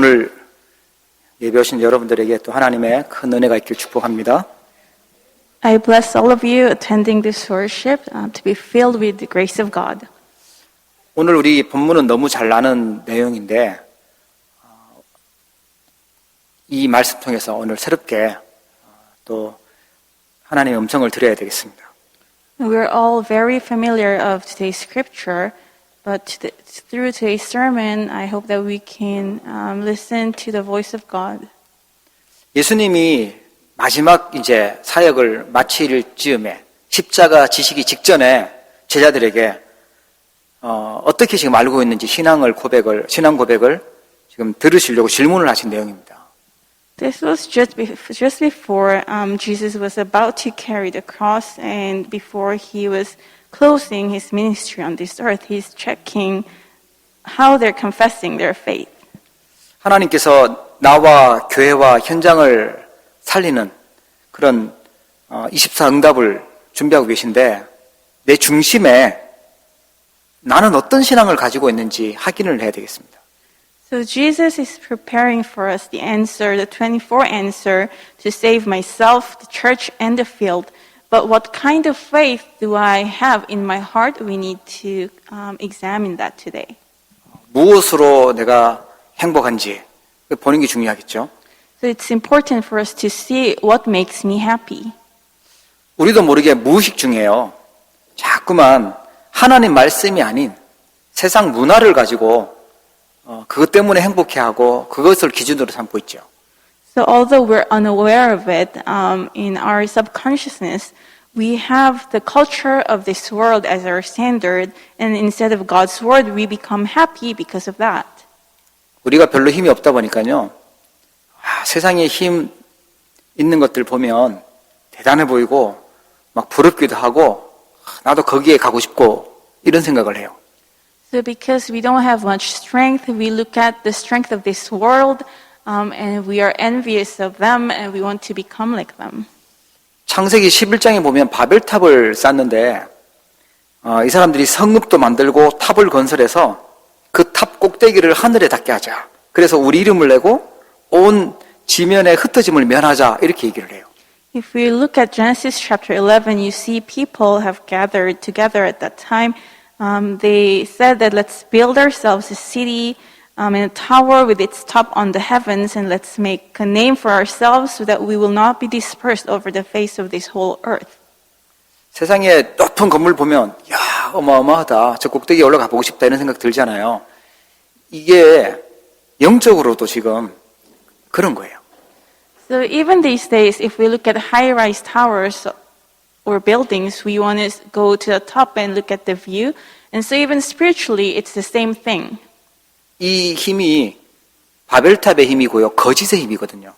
오늘 예배 오신 여러분들에게 또 하나님의 큰 은혜가 있길 축복합니다. I bless all of you attending this worship to be filled with the grace of God. 오늘 우리 본문은 너무 잘 아는 내용인데 이 말씀 통해서 오늘 새롭게 또 하나님의 음성을 들어야 되겠습니다. We're all very familiar of today's scripture, but through today's sermon, I hope that we can listen to the voice of God. 예수님이 마지막 이제 사역을 마칠 즈음에 십자가 지시기 직전에 제자들에게 어떻게 지금 알고 있는지 신앙 고백을 지금 들으시려고 질문을 하신 내용입니다. This was just before Jesus was about to carry the cross, and before he was closing his ministry on this earth, he's checking how they're confessing their faith. 하나님께서 나와 교회와 현장을 살리는 그런 24응답을 준비하고 계신데 내 중심에 나는 어떤 신앙을 가지고 있는지 확인을 해야 되겠습니다. So Jesus is preparing for us the answer, the 24 answer to save myself, the church, and the field. But what kind of faith do I have in my heart? We need to examine that today. 무엇으로 내가 행복한지 보는 게 중요하겠죠. So it's important for us to see what makes me happy. 우리도 모르게 무의식 중에요. 자꾸만 하나님 말씀이 아닌 세상 문화를 가지고 그것 때문에 행복해하고 그것을 기준으로 삼고 있죠. So although we're unaware of it, in our subconsciousness, we have the culture of this world as our standard, and instead of God's word, we become happy because of that. 우리가 별로 힘이 없다 보니까요. 세상에 힘 있는 것들 보면 대단해 보이고 막 부럽기도 하고 나도 거기에 가고 싶고 이런 생각을 해요. So because we don't have much strength, we look at the strength of this world, and we are envious of them, and we want to become like them. 창세기 11장에 보면 바벨탑을 쌓는데 이 사람들이 성읍도 만들고 탑을 건설해서 그 탑 꼭대기를 하늘에 닿게 하자. 그래서 우리 이름을 내고 온 지면의 흩어짐을 면하자 이렇게 얘기를 해요. If we look at Genesis chapter 11, you see people have gathered together at that time. They said that let's build ourselves a city and a tower with its top on the heavens, and let's make a name for ourselves so that we will not be dispersed over the face of this whole earth. 세상에 높은 건물 보면 야 어마어마하다. 저 꼭대기에 올라가 보고 싶다 이런 생각 들잖아요. 이게 영적으로도 지금 그런 거예요. So even these days, if we look at high-rise towers or buildings, we want to go to the top and look at the view. And so even spiritually, it's the same thing. 이 힘이 바벨탑의 힘이고요. 거짓의 힘이거든요.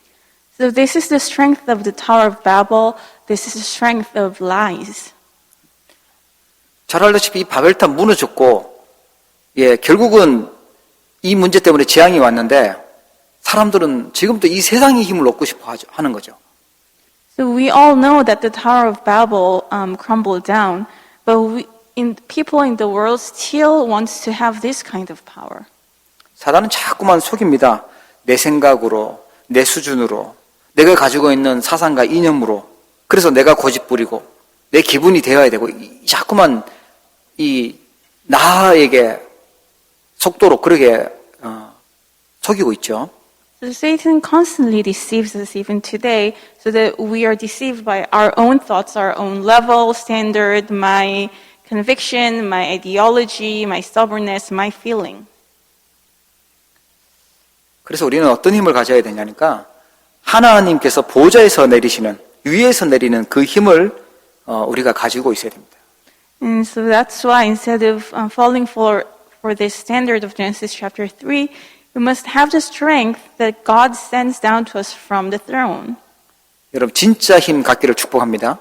So this is the strength of the Tower of Babel. This is the strength of lies. 잘 알다시피 이 바벨탑 무너졌고 결국은 이 문제 때문에 재앙이 왔는데 사람들은 지금도 이 세상의 힘을 얻고 싶어 하는 거죠. So we all know that the Tower of Babel crumbled down, but people in the world still wants to have this kind of power. 사단은 자꾸만 속입니다. 내 생각으로, 내 수준으로, 내가 가지고 있는 사상과 이념으로. 그래서 내가 고집부리고 내 기분이 되어야 되고 자꾸만 이 나에게 속도로 그렇게 속이고 있죠. So Satan constantly deceives us even today, so that we are deceived by our own thoughts, our own level, standard, my conviction, my ideology, my stubbornness, my feeling. 그래서 우리는 어떤 힘을 가져야 되냐니까 하나님께서 보좌에서 내리시는 위에서 내리는 그 힘을 우리가 가지고 있어야 됩니다. And so that's why instead of falling for this standard of Genesis chapter 3, we must have the strength that God sends down to us from the throne. 여러분 진짜 힘 갖기를 축복합니다.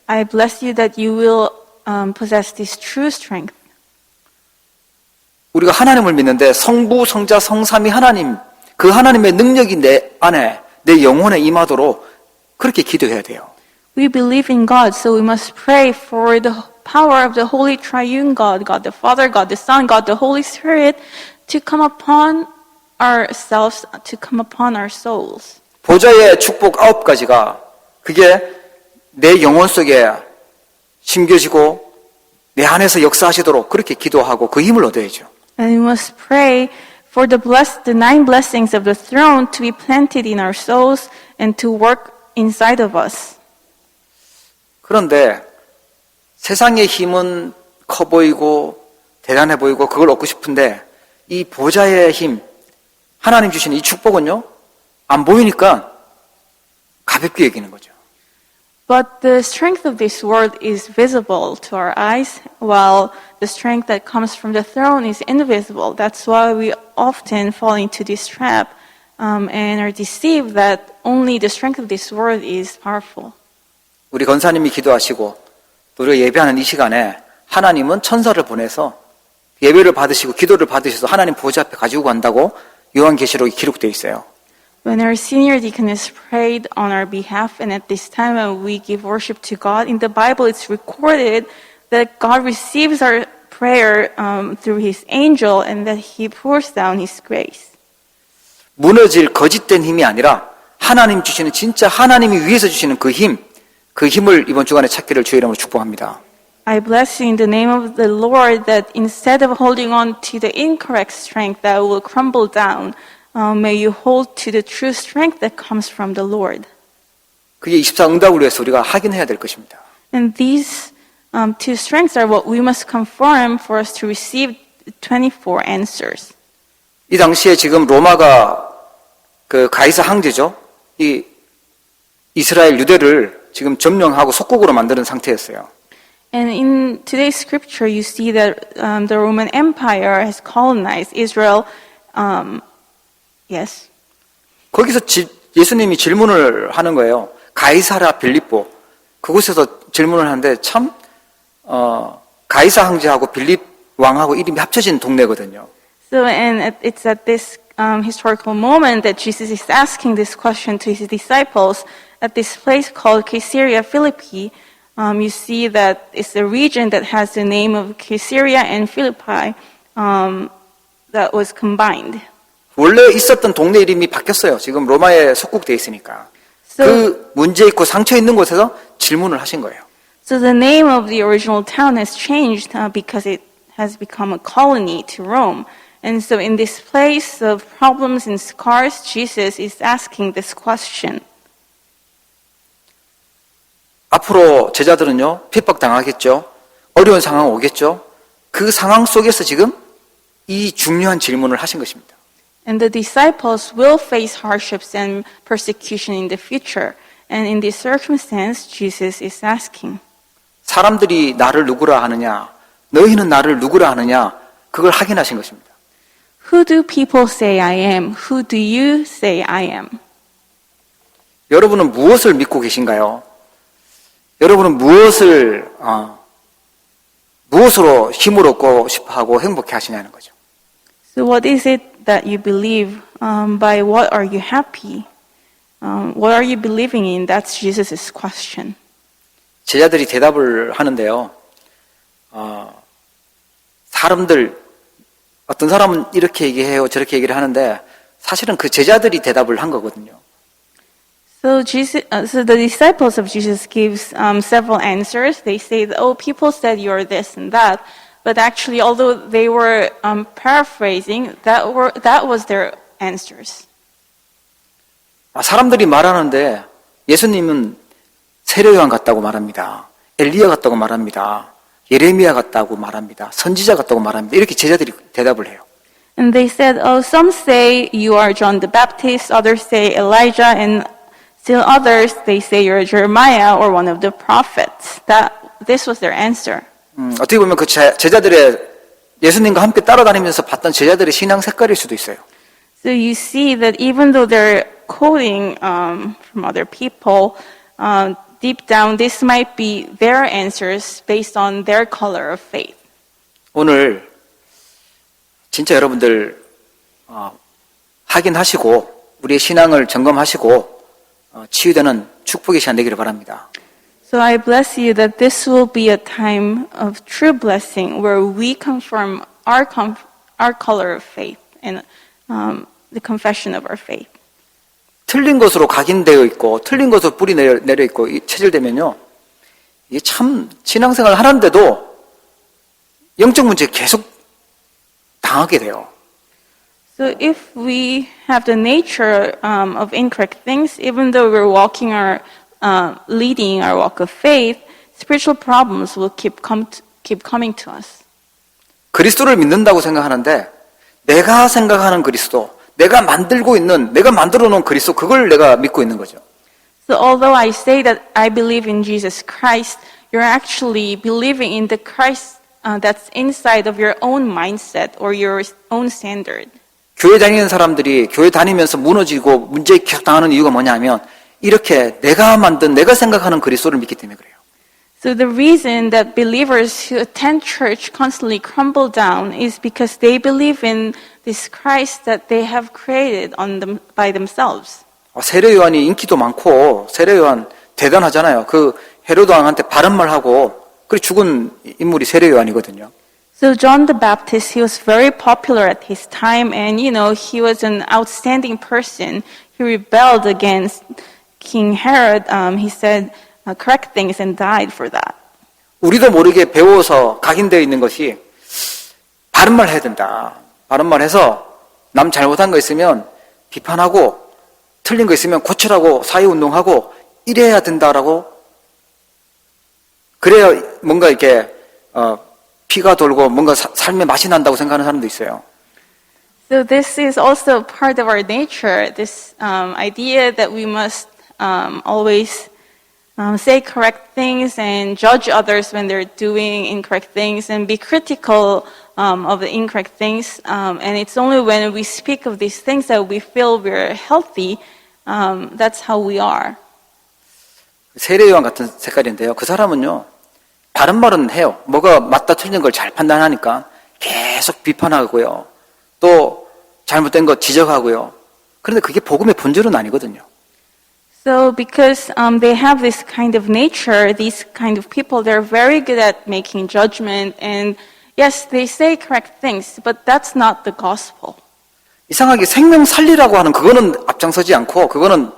I bless you that you will possess this true strength. 우리가 하나님을 믿는데 성부, 성자, 성삼위 하나님 그 하나님의 능력이 내 안에 내 영혼에 임하도록 그렇게 기도해야 돼요. We believe in God, so we must pray for the power of the Holy Triune God, God the Father, God the Son, God the Holy Spirit, to come upon ourselves to come upon our souls. 보좌의 축복 9가지가 그게 내 영혼 속에 심겨지고 내 안에서 역사하시도록 그렇게 기도하고 그 힘을 얻어야죠. And we must pray for the 9 blessings of the throne to be planted in our souls and to work inside of us. 그런데 세상의 힘은 커 보이고 대단해 보이고 그걸 얻고 싶은데 이 보좌의 힘, 하나님 주시는 이 축복은요, 안 보이니까 가볍게 여기는 거죠. But the strength of this world is visible to our eyes, while the strength that comes from the throne is invisible. That's why we often fall into this trap and are deceived that only the strength of this world is powerful. 우리 권사님이 기도하시고 또 우리가 예배하는 이 시간에 하나님은 천사를 보내서 예배를 받으시고 기도를 받으셔서 하나님 보좌 앞에 가지고 간다고 요한계시록에 기록되어 있어요. When our senior deaconess prayed on our behalf, and at this time when we give worship to God, in the Bible it's recorded that God receives our prayer through His angel and that He pours down His grace. 무너질 거짓된 힘이 아니라 하나님 주시는 진짜 하나님이 위에서 주시는 그 힘을 이번 주간에 찾기를 주의 이름으로 축복합니다. I bless you in the name of the Lord that instead of holding on to the incorrect strength that will crumble down, may you hold to the true strength that comes from the Lord. 그게 24 응답을 위해서 우리가 확인해야 될 것입니다. And these two strengths are what we must conform for us to receive 24 answers. 이 당시에 지금 로마가 그 가이사 황제죠. 이 이스라엘 유대를 지금 점령하고 속국으로 만드는 상태였어요. And in today's scripture, you see that the Roman Empire has colonized Israel. Yes. 거기서 예수님이 질문을 하는 거예요. 가이사라 빌립보. 그곳에서 질문을 하는데 참 가이사 황제하고 빌립 왕하고 이름이 합쳐진 동네거든요. So, and it's at this historical moment that Jesus is asking this question to his disciples at this place called Caesarea Philippi. You see that it's a region that has the name of Caesarea and Philippi that was combined. 원래 있었던 동네 이름이 바뀌었어요. 지금 로마에 속국돼 있으니까. 그 문제 있고 상처 있는 곳에서 질문을 하신 거예요. So the name of the original town has changed because it has become a colony to Rome. And so in this place of problems and scars, Jesus is asking this question. 앞으로 제자들은요, 핍박당하겠죠. 어려운 상황 오겠죠. 그 상황 속에서 지금 이 중요한 질문을 하신 것입니다. And the disciples will face hardships and persecution in the future. And in this circumstance, Jesus is asking. 사람들이 나를 누구라 하느냐, 너희는 나를 누구라 하느냐, 그걸 확인하신 것입니다. Who do people say I am? Who do you say I am? 여러분은 무엇을 믿고 계신가요? 여러분은 무엇으로 힘을 얻고 싶어하고 행복해 하시냐는 거죠. So what is it that you believe? By what are you happy? What are you believing in? That's Jesus' question. 제자들이 대답을 하는데요. 어떤 사람은 이렇게 얘기해요, 저렇게 얘기를 하는데 사실은 그 제자들이 대답을 한 거거든요. So the disciples of Jesus gives several answers. They say, "Oh, people said you're this and that," but actually, although they were paraphrasing, that was their answers. 사람들이 말하는데 예수님은 세례요한 같다고 말합니다. 엘리야 같다고 말합니다. 예레미야 같다고 말합니다. 선지자 같다고 말합니다. 이렇게 제자들이 대답을 해요. And they said, "Oh, some say you are John the Baptist, others say Elijah, and still others they say you're Jeremiah or one of the prophets." This was their answer. 어떻게 보면 그 제자들의 예수님과 함께 따라다니면서 봤던 제자들의 신앙 색깔일 수도 있어요. So you see that even though they're quoting from other people, deep down this might be their answers based on their color of faith. 오늘 진짜 여러분들 확인하시고 우리의 신앙을 점검하시고 치유되는 축복의 시간 되기를 바랍니다. So I bless you that this will be a time of true blessing where we confirm our color of faith. And the confession of our faith. 틀린 것으로 각인되어 있고 틀린 것으로 뿌리 내려 있고 체질되면요, 이게 참 신앙생활 하는데도 영적 문제 계속 당하게 돼요. So if we have the nature of incorrect things, even though we're walking leading our walk of faith, spiritual problems will keep coming to us. 그리스도를 믿는다고 생각하는데 내가 생각하는 그리스도, 내가 만들고 있는, 내가 만들어 놓은 그리스도, 그걸 내가 믿고 있는 거죠. So although I say that I believe in Jesus Christ, you're actually believing in the Christ that's inside of your own mindset or your own standard. 교회 다니는 사람들이 교회 다니면서 무너지고 문제에 계속 당하는 이유가 뭐냐면 이렇게 내가 만든, 내가 생각하는 그리스도를 믿기 때문에 그래요. So the reason that believers who attend church constantly crumble down is because they believe in this Christ that they have created by themselves. 세례 요한이 인기도 많고 세례 요한 대단하잖아요. 그 헤로드 왕한테 바른 말하고 그리고 죽은 인물이 세례 요한이거든요. So John the Baptist, he was very popular at his time, and he was an outstanding person. He rebelled against King Herod. He said correct things and died for that. 우리도 모르게 배워서 각인되어 있는 것이 바른 말 해야 된다. 바른 말 해서 남 잘못한 거 있으면 비판하고 틀린 거 있으면 고치라고 사회운동하고 이래야 된다라고, 그래야 뭔가 이렇게 피가 돌고 뭔가 삶에 맛이 난다고 생각하는 사람도 있어요. So this is also part of our nature, this idea that we must always say correct things and judge others when they're doing incorrect things and be critical of the incorrect things. And it's only when we speak of these things that we feel we're healthy. That's how we are. 세례 요한 같은 색깔인데요. 그 사람은요, 다른 말은 해요. 뭐가 맞다 틀린 걸 잘 판단하니까 계속 비판하고요. 또 잘못된 거 지적하고요. 그런데 그게 복음의 본질은 아니거든요. So because they have this kind of nature, these kind of people, they're very good at making judgment. And yes, they say correct things, but that's not the gospel. 이상하게 생명 살리라고 하는 그거는 앞장서지 않고, 그거는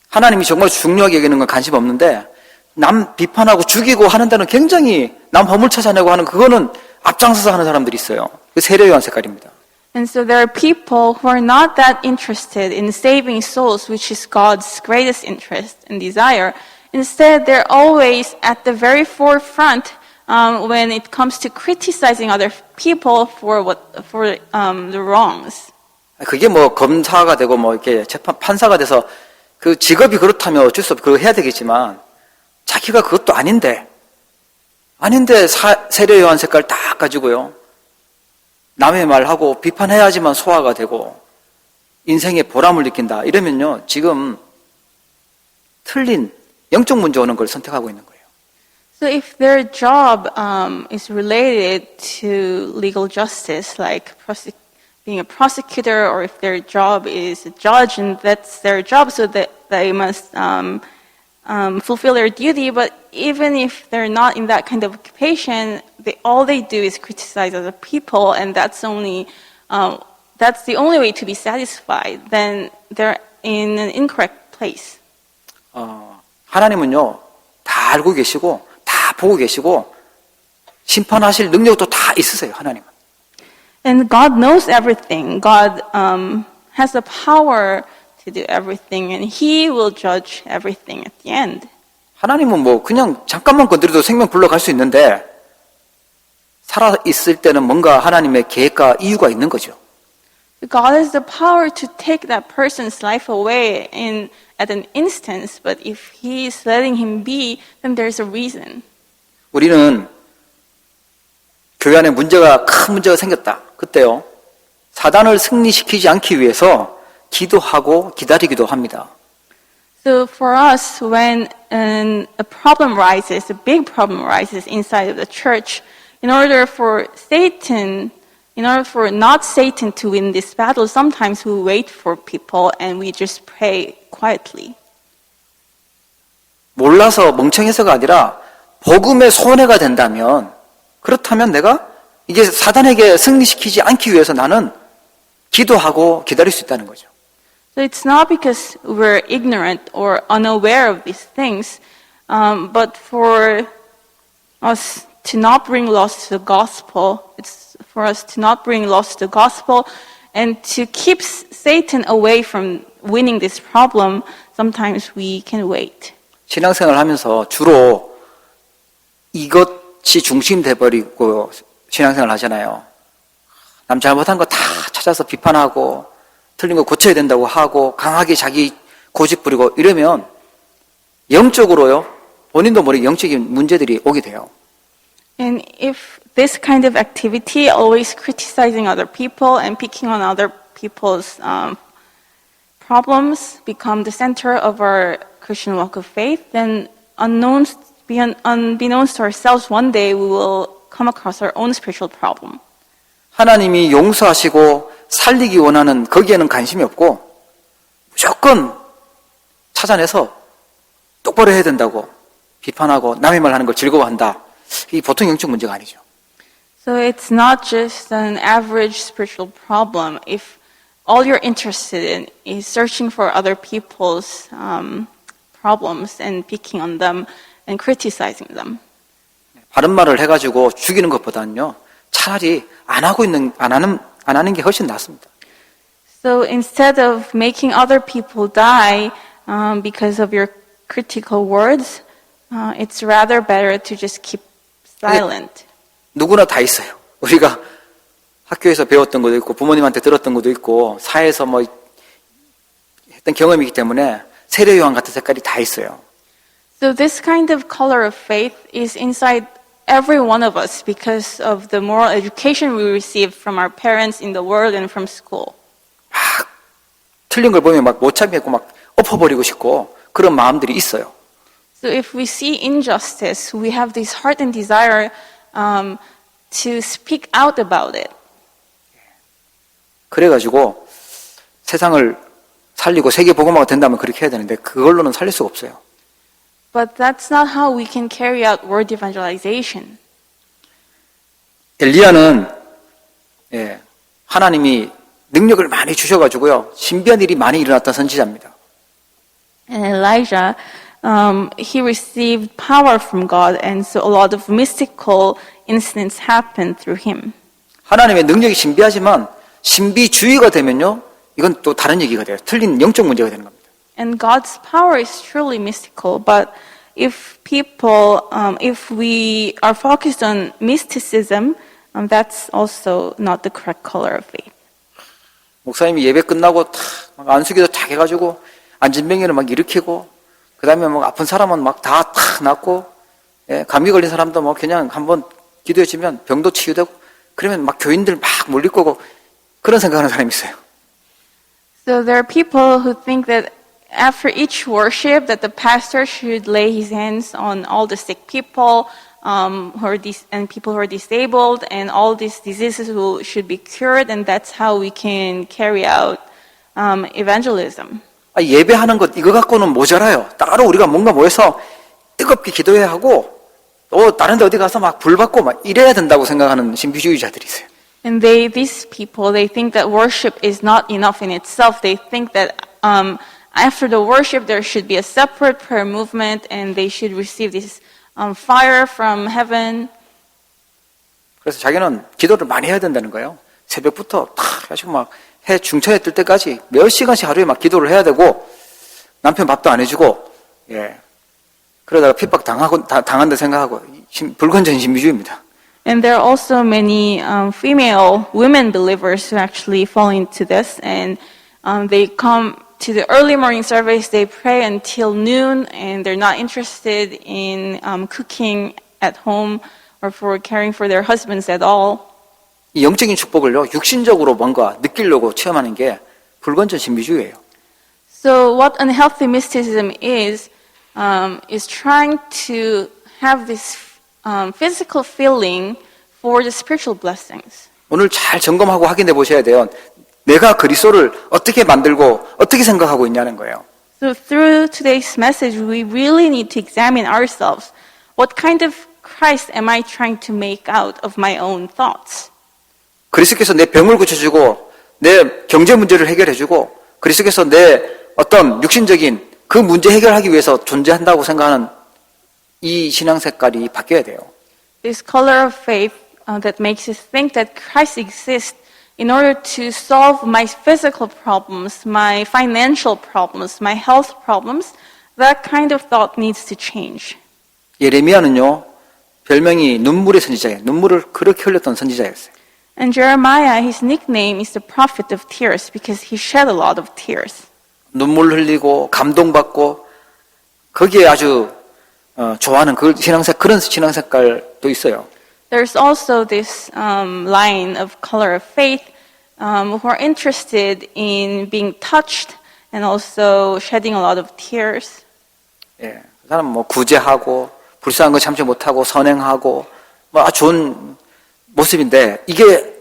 하나님이 정말 중요하게 여기는 건 관심 없는데, 남 비판하고 죽이고 하는 데는 굉장히 남 허물 찾아내고 하는 그거는 앞장서서 하는 사람들이 있어요. 그 세례 요한 색깔입니다. And so there are people who are not that interested in saving souls, which is God's greatest interest and desire. Instead, they're always at the very forefront when it comes to criticizing other people for the wrongs. 그게 뭐 검사가 되고 뭐 이렇게 판사가 돼서 그 직업이 그렇다면 어쩔 수 없고 그거 해야 되겠지만, 자기가 그것도 아닌데 세례 요한 색깔 딱 가지고요, 남의 말하고 비판해야지만 소화가 되고 인생에 보람을 느낀다 이러면요, 지금 틀린 영적 문제 오는 걸 선택하고 있는 거예요. So if their job is related to legal justice, like being a prosecutor, or if their job is a judge and that's their job, so that they must fulfill their duty. But even if they're not in that kind of occupation, all they do is criticize other people, and that's the only way to be satisfied. Then they're in an incorrect place. 하나님은요, 다 알고 계시고 다 보고 계시고 심판하실 능력도 다 있으세요. 하나님은. And God knows everything. God has the power to do everything, and He will judge everything at the end. 하나님은 뭐 그냥 잠깐만 건드려도 생명 불러갈 수 있는데, 살아 있을 때는 뭔가 하나님의 계획과 이유가 있는 거죠. God has the power to take that person's life away at an instance, but if He is letting him be, then there's a reason. 우리는 교회 안에 큰 문제가 생겼다. 그때요, 사단을 승리시키지 않기 위해서 기도하고 기다리기도 합니다. So for us, when a problem rises, a big problem rises inside of the church, in order for not Satan to win this battle, sometimes we wait for people and we just pray quietly. 몰라서 멍청해서가 아니라 복음의 손해가 된다면, 그렇다면 내가 이게 사단에게 승리시키지 않기 위해서 나는 기도하고 기다릴 수 있다는 거죠. So it's not because we're ignorant or unaware of these things, but for us to not bring loss to the gospel, it's for us to not bring loss to the gospel and to keep Satan away from winning this problem, sometimes we can wait. 신앙생활을 하면서 주로 이것이 중심 돼버리고 신앙생활을 하잖아요. 남 잘못한 거 다 찾아서 비판하고 틀린 거 고쳐야 된다고 하고 강하게 자기 고집 부리고 이러면 영적으로요, 본인도 모르게 영적인 문제들이 오게 돼요. And if this kind of activity, always criticizing other people and picking on other people's problems, become the center of our Christian walk of faith, then unbeknownst to ourselves, one day we will come across our own spiritual problem. 하나님이 용서하시고 살리기 원하는 거기에는 관심이 없고 무조건 찾아내서 똑바로 해야 된다고 비판하고 남의 말 하는 걸 즐거워한다. 이 보통 영적 문제가 아니죠. So it's not just an average spiritual problem. If all you're interested in is searching for other people's problems and picking on them and criticizing them. 바른 말을 해가지고 죽이는 것보다는요, 차라리 안 하는 게 훨씬 낫습니다. So instead of making other people die because of your critical words, it's rather better to just keep silent. 누구나 다 있어요. 우리가 학교에서 배웠던 것도 있고 부모님한테 들었던 것도 있고 사회에서 뭐 했던 경험이기 때문에 세례요한 같은 색깔이 다 있어요. So this kind of color of faith is inside every one of us because of the moral education we received from our parents in the world and from school. 막 틀린 걸 보면 막 못 참겠고 막 엎어버리고 싶고 그런 마음들이 있어요. So if we see injustice, we have this heart and desire to speak out about it. 그래가지고 세상을 살리고 세계 복음화가 된다면 그렇게 해야 되는데 그걸로는 살릴 수가 없어요. But that's not how we can carry out word evangelization. 엘리야는 하나님이 능력을 많이 주셔가지고요 신비한 일이 많이 일어났던 선지자입니다. And Elijah, he received power from God, and so a lot of mystical incidents happened through him. 하나님의 능력이 신비하지만 신비주의가 되면요 이건 또 다른 얘기가 돼요. 틀린 영적 문제가 되는 겁니다. And God's power is truly mystical, but if we are focused on mysticism, that's also not the correct color of faith. 목사님이 예배 끝나고 막 안수기도 탁 해가지고 안진병리를 막 일으키고 그 다음에 막 아픈 사람은 막 다 탁 낫고 감기 걸린 사람도 뭐 그냥 한번 기도해주면 병도 치유되고 그러면 막 교인들 막 몰릴 거고 그런 생각하는 사람이 있어요. So there are people who think that after each worship that the pastor should lay his hands on all the sick people and people who are disabled, and all these diseases should be cured, and that's how we can carry out evangelism. 예배하는 것 이거 갖고는 모자라요. 따로 우리가 뭔가 모여서 뜨겁게 기도해야 하고 또 다른 데 어디 가서 막 불 받고 막 이래야 된다고 생각하는 신비주의자들이 있어요. And these people, they think that worship is not enough in itself. They think that after the worship, there should be a separate prayer movement, and they should receive this fire from heaven. 그래서 자기는 기도를 많이 해야 된다는 거예요. 새벽부터 탁 해가지고 막 해 중천에 뜰 때까지 몇 시간씩 하루에 막 기도를 해야 되고 남편 밥도 안 해주고 그러다가 핍박 당한다 생각하고 불건전 신비주의입니다. And there are also many female women believers who actually fall into this, and they come to the early morning service, they pray until noon, and they're not interested in cooking at home or for caring for their husbands at all. 이 영적인 축복을요 육신적으로 뭔가 느끼려고 체험하는 게 불건전 신비주의예요. So what unhealthy mysticism is trying to have this physical feeling for the spiritual blessings. 오늘 잘 점검하고 확인해 보셔야 돼요. 내가 그리스도를 어떻게 만들고 어떻게 생각하고 있냐는 거예요. So through today's message, we really need to examine ourselves. What kind of Christ am I trying to make out of my own thoughts? 그리스도께서 내 병을 고쳐주고 내 경제 문제를 해결해주고 그리스도께서 내 어떤 육신적인 그 문제 해결하기 위해서 존재한다고 생각하는 이 신앙 색깔이 바뀌어야 돼요. This color of faith that makes us think that Christ exists in order to solve my physical problems, my financial problems, my health problems, that kind of thought needs to change. 예레미야는요, 별명이 눈물의 선지자예요. 눈물을 그렇게 흘렸던 선지자였어요. And Jeremiah, his nickname is the prophet of tears because he shed a lot of tears. 눈물 흘리고 감동받고 거기에 아주 좋아하는 그런 신앙 색깔도 있어요. There's also this line of color of faith who are interested in being touched and also shedding a lot of tears. 예, 그 사람 뭐 구제하고 불쌍한 거 참지 못하고 선행하고 뭐 아주 좋은 모습인데 이게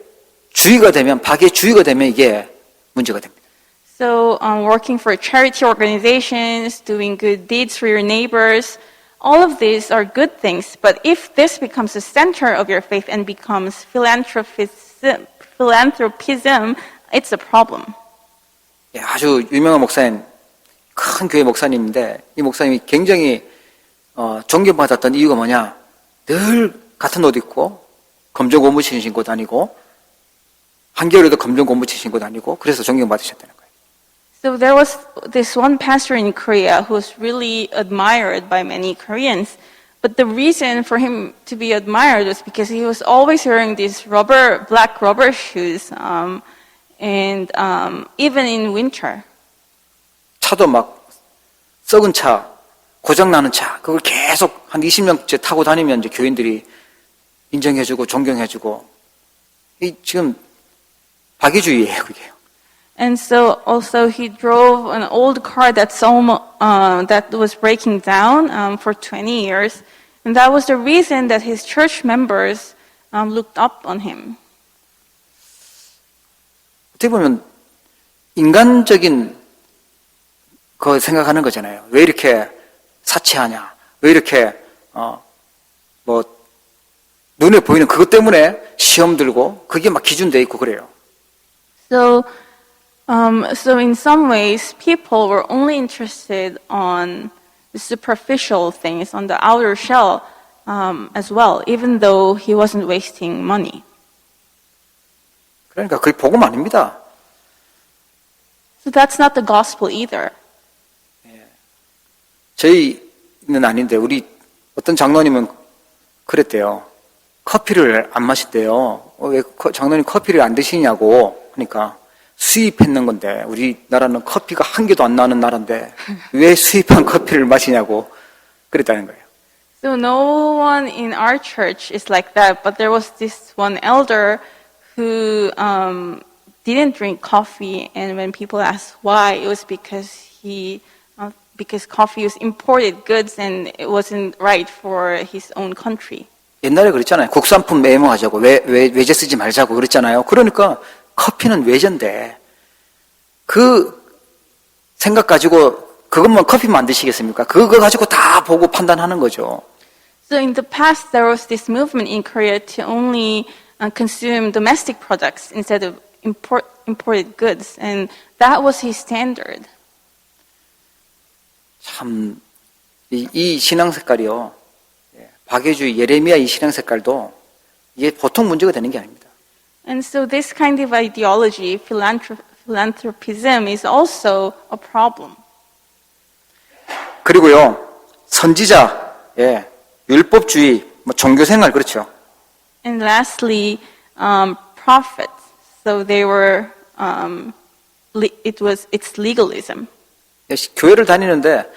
주의가 되면 박의 주의가 되면 이게 문제가 됩니다. So working for charity organizations, doing good deeds for your neighbors, all of these are good things. But if this becomes the center of your faith and becomes philanthropism, it's a problem. 예, 아주 유명한 목사님, 큰 교회 목사님인데 이 목사님이 굉장히 존경받았던 이유가 뭐냐? 늘 같은 옷 입고 검정 고무신 신고 다니고 한겨울에도 검정 고무신 신고 다니고 그래서 존경받으셨다는 거예요. So there was this one pastor in Korea who was really admired by many Koreans. But the reason for him to be admired was because he was always wearing these black rubber shoes, and even in winter. 차도 막 썩은 차, 고장나는 차, 그걸 계속 한 20년째 타고 다니면 이제 교인들이 인정해주고 존경해주고 이 지금 박애주의예요, 그게요. And so also he drove an old car that was breaking down for 20 years. And that was the reason that his church members looked up on him. 어떻게 보면 인간적인 거 생각하는 거잖아요. 왜 이렇게 사치하냐? 왜 이렇게 뭐 눈에 보이는 그것 때문에 시험 들고 그게 막 기준돼 있고 그래요. So in some ways, people were only interested on the superficial things, on the outer shell as well, even though he wasn't wasting money. 그러니까 그게 복음 아닙니다. So that's not the gospel either. 저희는 아닌데 우리 어떤 장로님은 그랬대요. 커피를 안 마신대요. 왜 장로님 커피를 안 드시냐고 하니까 수입했는 건데 우리나라는 커피가 한 개도 안 나는 나라인데 왜 수입한 커피를 마시냐고 그랬다는 거예요. So no one in our church is like that, but there was this one elder who didn't drink coffee, and when people asked why, it was because because coffee was imported goods and it wasn't right for his own country. 옛날에 그랬잖아요. 국산품 매모하자고 외제 쓰지 말자고 그랬잖아요. 그러니까 커피는 외제인데 그 생각 가지고 그것만 커피 만드시겠습니까? 그거 가지고 다 보고 판단하는 거죠. So in the past, there was this movement in Korea to only consume domestic products instead of imported goods, and that was his standard. 참, 이 신앙 색깔이요. 박애주의, 예레미야 이 신앙 색깔도 이게 보통 문제가 되는 게 아닙니다. And so this kind of ideology, philanthropism, is also a problem. 그리고요, 선지자, 율법주의, 뭐 종교생활 그렇죠. And lastly, prophets. So they were, it's legalism. 교회를 다니는데,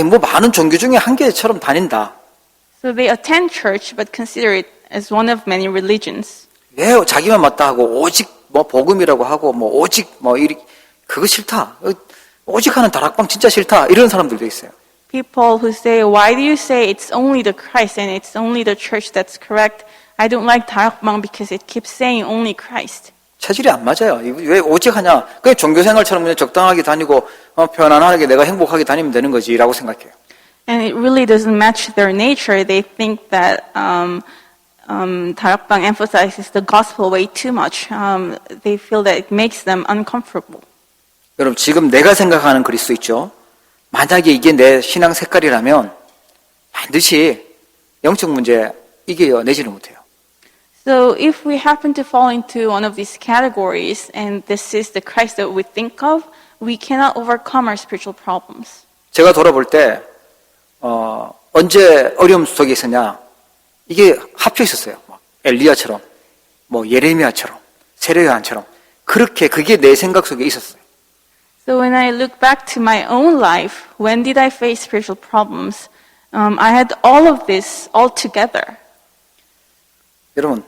뭐 많은 종교 중에 한 개처럼 다닌다. So they attend church, but consider it as one of many religions. 왜 자기만 맞다 하고 오직 뭐 복음이라고 하고 뭐 오직 뭐 그거 싫다. 오직 하는 다락방 진짜 싫다. 이런 사람들도 있어요. People who say, why do you say it's only the Christ and it's only the church that's correct? I don't like 다락방 because it keeps saying only Christ. 체질이 안 맞아요. 왜 오직 하냐? 그냥 종교생활처럼 그냥 적당하게 다니고 편안하게 내가 행복하게 다니면 되는 거지라고 생각해요. And it really doesn't match their nature. They think that 다락방 emphasizes the gospel way too much. They feel that it makes them uncomfortable. 여러분, 지금 내가 생각하는 그리스도 있죠? 만약에 이게 내 신앙 색깔이라면 반드시 영적 문제 이겨내지를 못해요. So if we happen to fall into one of these categories, and this is the Christ that we think of, we cannot overcome our spiritual problems. 제가 돌아볼 때 언제 어려움 속에 있었냐? 이게 합쳐 있었어요. 엘리야처럼, 예레미야처럼, 세례요한처럼 그렇게 그게 내 생각 속에 있었어요. So when I look back to my own life, when did I face spiritual problems? I had all of this all together. 여러분,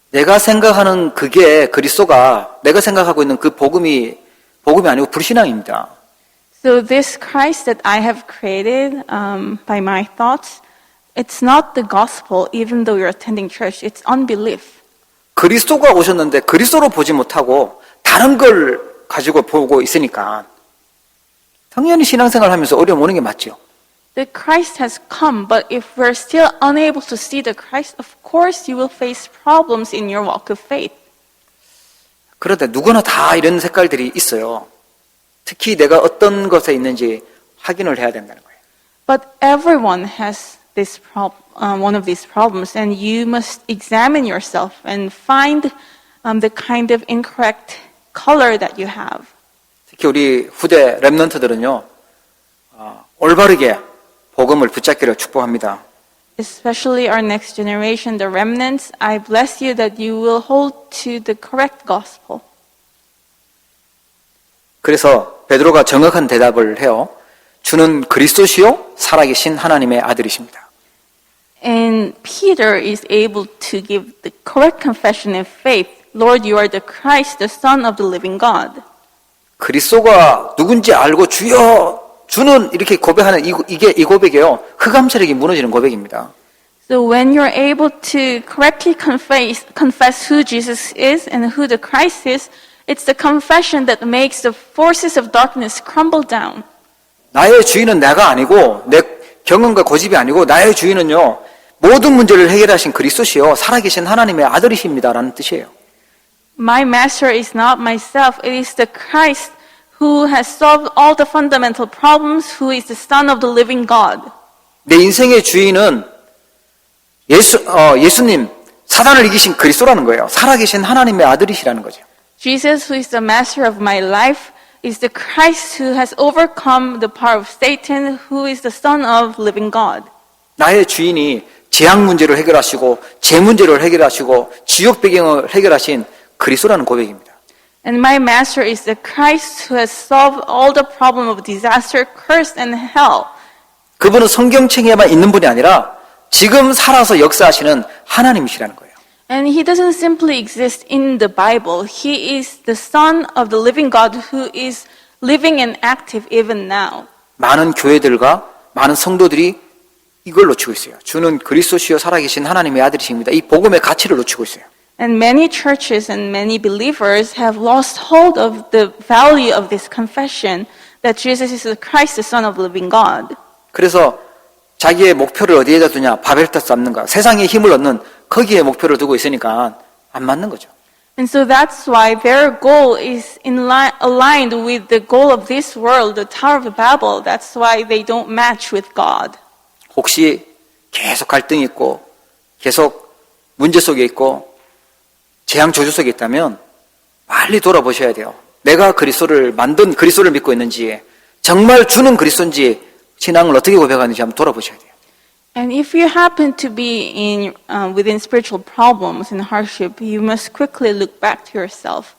내가 생각하는 그게 그리스도가 내가 생각하고 있는 그 복음이 아니고 불신앙입니다. So this Christ that I have created by my thoughts, it's not the gospel, even though you're attending church. It's unbelief. 그리스도가 오셨는데 그리스도로 보지 못하고 다른 걸 가지고 보고 있으니까 당연히 신앙생활 하면서 어려움 오는 게 맞죠. The Christ has come, but if we're still unable to see the Christ, of course you will face problems in your walk of faith. 그런데 누구나 다 이런 색깔들이 있어요. 특히 내가 어떤 것에 있는지 확인을 해야 된다는 거예요. But everyone has this one of these problems, and you must examine yourself and find the kind of incorrect color that you have. 특히 우리 후대 렘넌트들은요, 올바르게 복음을 붙잡기를 축복합니다. Especially our next generation, the remnants, I bless you that you will hold to the correct gospel. 그래서 베드로가 정확한 대답을 해요. 주는 그리스도시요 살아계신 하나님의 아들이십니다. And Peter is able to give the correct confession of faith. Lord, you are the Christ, the Son of the living God. 그리스도가 누군지 알고 주는 이렇게 고백하는 이 고백이에요. 흑암세력이 무너지는 고백입니다. So when you're able to correctly confess who Jesus is and who the Christ is, it's the confession that makes the forces of darkness crumble down. 나의 주인은 내가 아니고 내 경험과 고집이 아니고 나의 주인은요. 모든 문제를 해결하신 그리스도시요 살아계신 하나님의 아들이십니다라는 뜻이에요. My master is not myself, it is the Christ who has solved all the fundamental problems, who is the Son of the living God. 내 인생의 주인은 예수님, 사단을 이기신 그리스도라는 거예요. 살아계신 하나님의 아들이시라는 거죠. Jesus, who is the master of my life, is the Christ who has overcome the power of Satan, who is the Son of living God. 나의 주인이 재앙 문제를 해결하시고 재 문제를 해결하시고 지옥 배경을 해결하신 그리스도라는 고백입니다. And my master is the Christ who has solved all the problem of disaster, curse, and hell. 그분은 성경책에만 있는 분이 아니라 지금 살아서 역사하시는 하나님이시라는 거예요. And he doesn't simply exist in the Bible. He is the Son of the living God who is living and active even now. 많은 교회들과 많은 성도들이 이걸 놓치고 있어요. 주는 그리스도시요 살아계신 하나님의 아들이십니다. 이 복음의 가치를 놓치고 있어요. And many churches and many believers have lost hold of the value of this confession that Jesus is the Christ, the Son of the living God. 그래서 자기의 목표를 어디에다 두냐? 바벨탑 쌓는가? 세상에 힘을 얻는 거기에 목표를 두고 있으니까 안 맞는 거죠. And so that's why their goal is aligned with the goal of this world, the Tower of Babel. That's why they don't match with God. 혹시 계속 갈등이 있고 계속 문제 속에 있고 재앙 저주 속에 있다면 빨리 돌아보셔야 돼요. 내가 그리스도를 만든 그리스도를 믿고 있는지 정말 주는 그리스도인지 신앙을 어떻게 고백하는지 한번 돌아보셔야 돼요. And if you happen to be within spiritual problems and hardship, you must quickly look back to yourself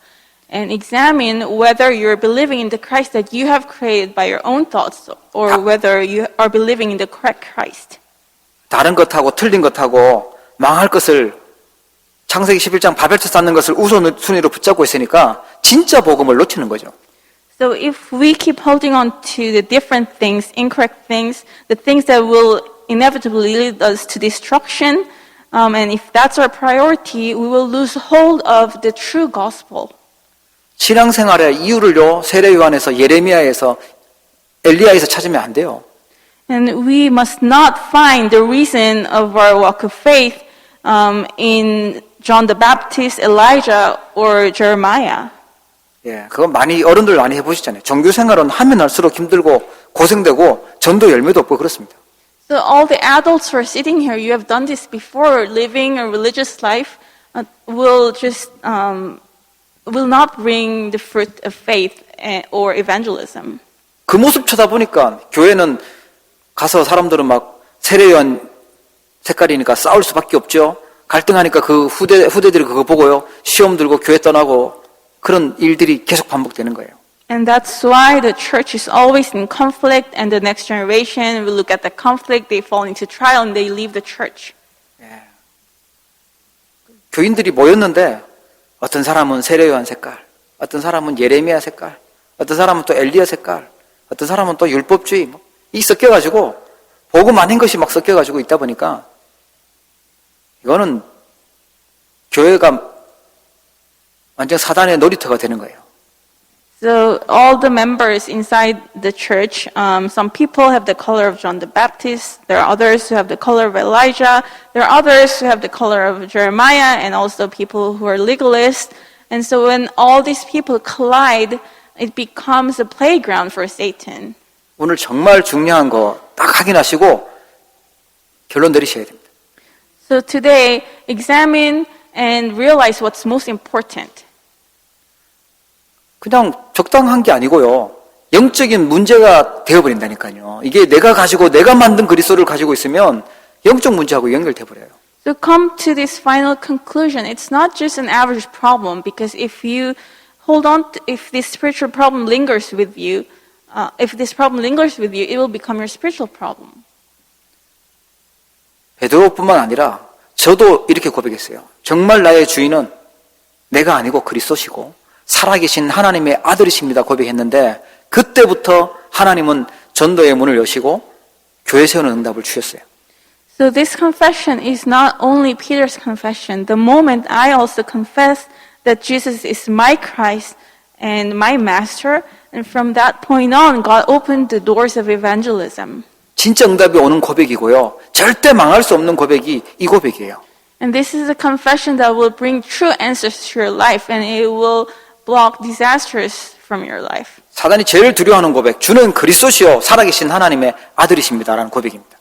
and examine whether you're believing in the Christ that you have created by your own thoughts or whether you are believing in the correct Christ. 다른 것하고 틀린 것하고 망할 것을 창세기 11장 바벨탑 쌓는 것을 우선순위로 붙잡고 있으니까 진짜 복음을 놓치는 거죠. So if we keep holding on to the different things, incorrect things, the things that will inevitably lead us to destruction, and if that's our priority, we will lose hold of the true gospel. 신앙생활의 이유를요, 세례 요한에서 예레미야에서 엘리야에서 찾으면 안 돼요. And we must not find the reason of our walk of faith in John the Baptist, Elijah, or Jeremiah. 예, 그건 어른들 많이 해보시잖아요. 종교 생활은 하면 할수록 힘들고 고생되고 전도 열매도 없고 그렇습니다. So all the adults who are sitting here, you have done this before. Living a religious life will not bring the fruit of faith or evangelism. 그 모습 쳐다보니까 교회는 가서 사람들은 막 세례요한 색깔이니까 싸울 수밖에 없죠. 갈등하니까 그 후대들이 그거 보고요. 시험 들고 교회 떠나고 그런 일들이 계속 반복되는 거예요. And that's why the church is always in conflict, and the next generation will look at the conflict, they fall into trial, and they leave the church. 교인들이 모였는데 어떤 사람은 세례요한 색깔, 어떤 사람은 예레미야 색깔, 어떤 사람은 또 엘리야 색깔, 어떤 사람은 또 율법주의 이 섞여가지고 복음 아닌 것이 막 섞여가지고 있다 보니까 이거는 교회가 완전 사단의 놀이터가 되는 거예요. So all the members inside the church, some people have the color of John the Baptist, there are others who have the color of Elijah, there are others who have the color of Jeremiah, and also people who are legalists. And so when all these people collide, it becomes a playground for Satan. 오늘 정말 중요한 거 딱 확인하시고 결론 내리셔야 됩니다. So today, examine and realize what's most important. 그냥 적당한 게 아니고요. 영적인 문제가 되어버린다니까요. 이게 내가 만든 그리스도를 가지고 있으면 영적 문제하고 연결돼 버려요. So come to this final conclusion. It's not just an average problem, because if you if this spiritual problem lingers with you, it will become your spiritual problem. 베드로뿐만 아니라 저도 이렇게 고백했어요. 정말 나의 주인은 내가 아니고 그리스도시고 살아계신 하나님의 아들이십니다 고백했는데 그때부터 하나님은 전도의 문을 여시고 교회 세우는 응답을 주셨어요. So this confession is not only Peter's confession. The moment I also confess that Jesus is my Christ and my master, and from that point on, God opened the doors of evangelism. 진짜 응답이 오는 고백이고요. 절대 망할 수 없는 고백이 이 고백이에요. And this is a confession that will bring true answers to your life, and it will block disasters from your life. 사단이 제일 두려워하는 고백, 주는 그리스도시요 살아계신 하나님의 아들이십니다라는 고백입니다.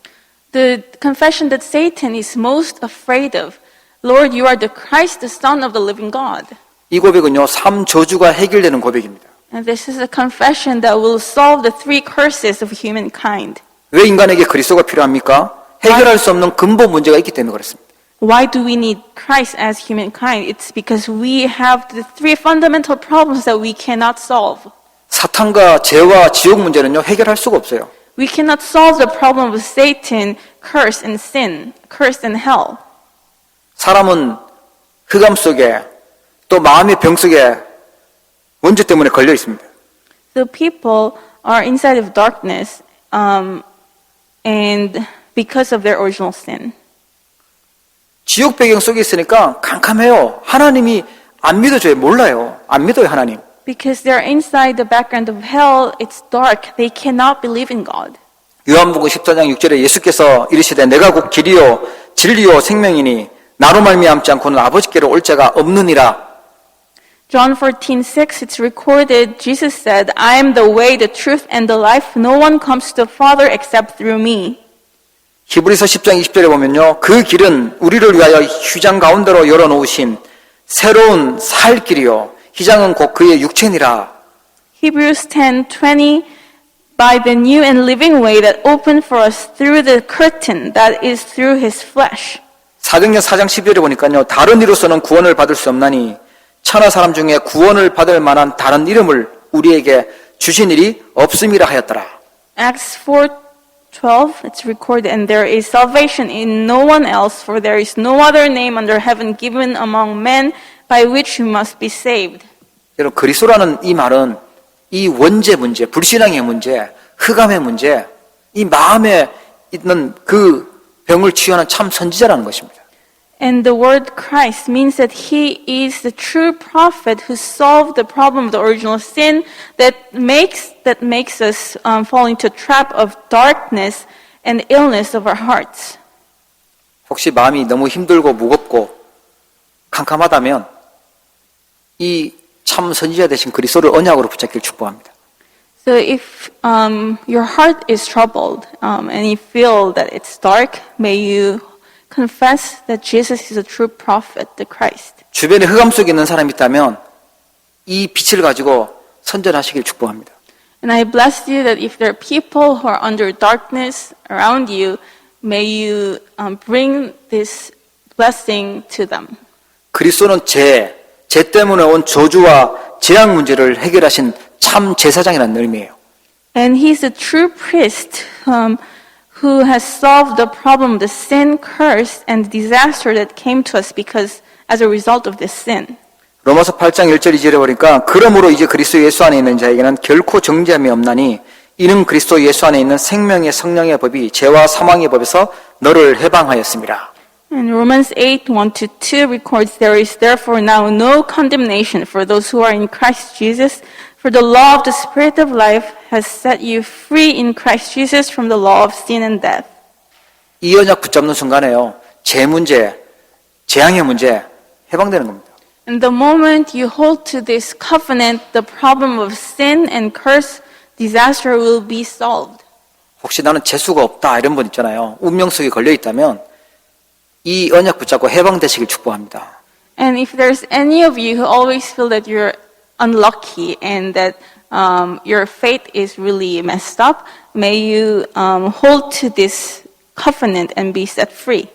The confession that Satan is most afraid of, Lord, you are the Christ, the Son of the living God. 이 고백은요, 3저주가 해결되는 고백입니다. And this is a confession that will solve the 3 curses of humankind. 왜 인간에게 그리스도가 필요합니까? 해결할 수 없는 근본 문제가 있기 때문에 그렇습니다. Why do we need Christ as humankind? It's because we have the 3 fundamental problems that we cannot solve. 사탄과 죄와 지옥 문제는요, 해결할 수가 없어요. We cannot solve the problem of Satan, curse and sin, curse and hell. 사람은 흑암 속에 또 마음의 병 속에 원죄 때문에 걸려 있습니다. The people are inside of darkness, and because of their original sin. 지옥 배경 속에 있으니까 캄캄해요. 하나님이 안 믿어줘요. 몰라요. 안 믿어요, 하나님. Because they're inside the background of hell, it's dark. They cannot believe in God. 요한복음 14장 6절에 예수께서 이르시되 내가 곧 길이요 진리요 생명이니 나로 말미암지 않고는 아버지께로 올 자가 없느니라. John 14:6, it's recorded, Jesus said, I am the way, the truth, and the life. No one comes to the Father except through me. 히브리서 10장 20절에 보면요. 그 길은 우리를 위하여 휘장 가운데로 열어놓으신 새로운 살 길이요. 휘장은 곧 그의 육체니라. Hebrews 10:20, by the new and living way that opened for us through the curtain that is through his flesh. 사도행전 4장 12절에 보니까요. 다른 이로서는 구원을 받을 수 없나니 천하 사람 중에 구원을 받을 만한 다른 이름을 우리에게 주신 일이 없음이라 하였더라. Acts 4:12, it's recorded, and there is salvation in no one else, for there is no other name under heaven given among men by which you must be saved. 여러분, 그리스도라는 이 말은 이 원죄 문제, 불신앙의 문제, 흑암의 문제, 이 마음에 있는 그 병을 치유하는 참 선지자라는 것입니다. And the word Christ means that he is the true prophet who solved the problem of the original sin that makes us fall into a trap of darkness and illness of our hearts. 혹시 마음이 너무 힘들고 무겁고 캄캄하다면 이 참 선지자 되신 그리스도를 언약으로 붙잡기를 축복합니다. So if your heart is troubled and you feel that it's dark, may you confess that Jesus is a true prophet, the Christ. 주변에 흑암 속에 있는 사람이 있다면 이 빛을 가지고 선전하시길 축복합니다. And I bless you that if there are people who are under darkness around you, may you bring this blessing to them. 그리스도는 죄 때문에 온 저주와 재앙 문제를 해결하신 참 제사장이라는 의미예요. And he's a true priest who has solved the problem, the sin, curse, and disaster that came to us because as a result of this sin. 로마서 8장 1절 2절에 보니까 그러므로 이제 그리스도 예수 안에 있는 자에게는 결코 정죄함이 없나니 이는 그리스도 예수 안에 있는 생명의 성령의 법이 죄와 사망의 법에서 너를 해방하였습니다. And Romans 8, 1-2 records, There is therefore now no condemnation for those who are in Christ Jesus, for the law of the Spirit of life has set you free in Christ Jesus from the law of sin and death. 이 언약 붙잡는 순간에요. 죄 문제, 재앙의 문제 해방되는 겁니다. And the moment you hold to this covenant, the problem of sin and curse, disaster will be solved. 혹시 나는 재수가 없다 이런 분 있잖아요. 운명 속에 걸려 있다면 이 언약 붙잡고 해방되시길 축복합니다. And if there's any of you who always feel that you're unlucky and that your fate is really messed up, may you hold to this covenant and be set free.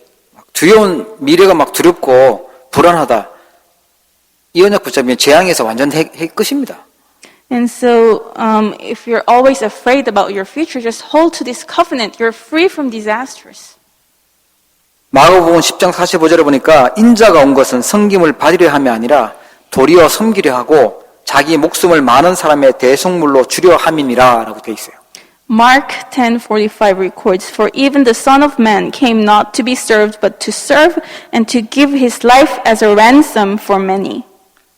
두려운 미래가 막 두렵고 불안하다. 이 언약 붙잡으면 재앙에서 완전 끝입니다. And so if you're always afraid about your future, just hold to this covenant. You're free from disasters. 마가복음 10장 45절에 보니까 인자가 온 것은 섬김을 받으려 함이 아니라 도리어 섬기려 하고 자기 목숨을 많은 사람의 대속물로 주려 함이니라 라고 되어 있어요. Mark 10:45 records, For even the Son of Man came not to be served, but to serve and to give his life as a ransom for many.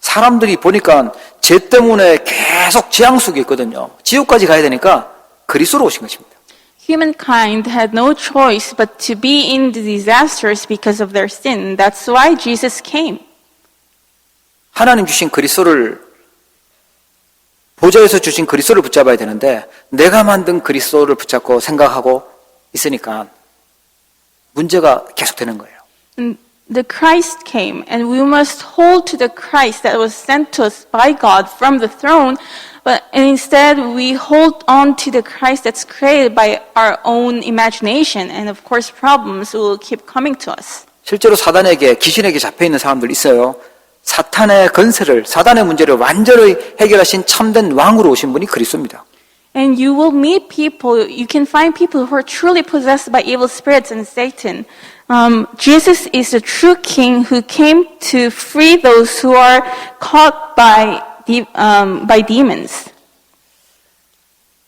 사람들이 보니까 죄 때문에 계속 재앙 속에 있거든요. 지옥까지 가야 되니까 그리스도로 오신 것입니다. Humankind had no choice but to be in the disasters because of their sin. That's why Jesus came. 하나님 주신 그리스도를 보좌에서 주신 그리스도를 붙잡아야 되는데 내가 만든 그리스도를 붙잡고 생각하고 있으니까 문제가 계속되는 거예요. And the Christ came, and we must hold to the Christ that was sent to us by God from the throne, and instead we hold on to the Christ that's created by our own imagination, and of course problems will keep coming to us. 실제로 사단에게 귀신에게 잡혀있는 사람들 있어요. 사탄의 건세를 사단의 문제를 완전히 해결하신 참된 왕으로 오신 분이 그리스도입니다. And you will meet people, you can find people who are truly possessed by evil spirits and Satan. Jesus is the true king who came to free those who are caught by demons.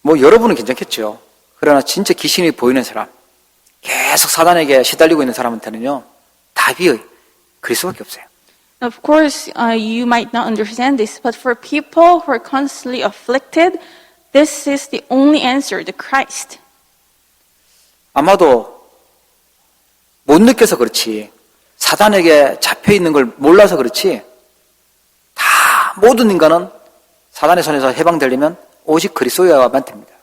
뭐 여러분은 괜찮겠죠. 그러나 진짜 귀신이 보이는 사람, 계속 사단에게 시달리고 있는 사람한테는요, 답이 그리스도밖에 없어요. Of course, you might not understand this, but for people who are constantly afflicted, this is the only answer, the Christ. 아마도 못 느껴서 그렇지, 사단에게 잡혀 있는 걸 몰라서 그렇지, 다 모든 인간은 사단의 손에서 해방되려면 오직 그리스도여야만 됩니다.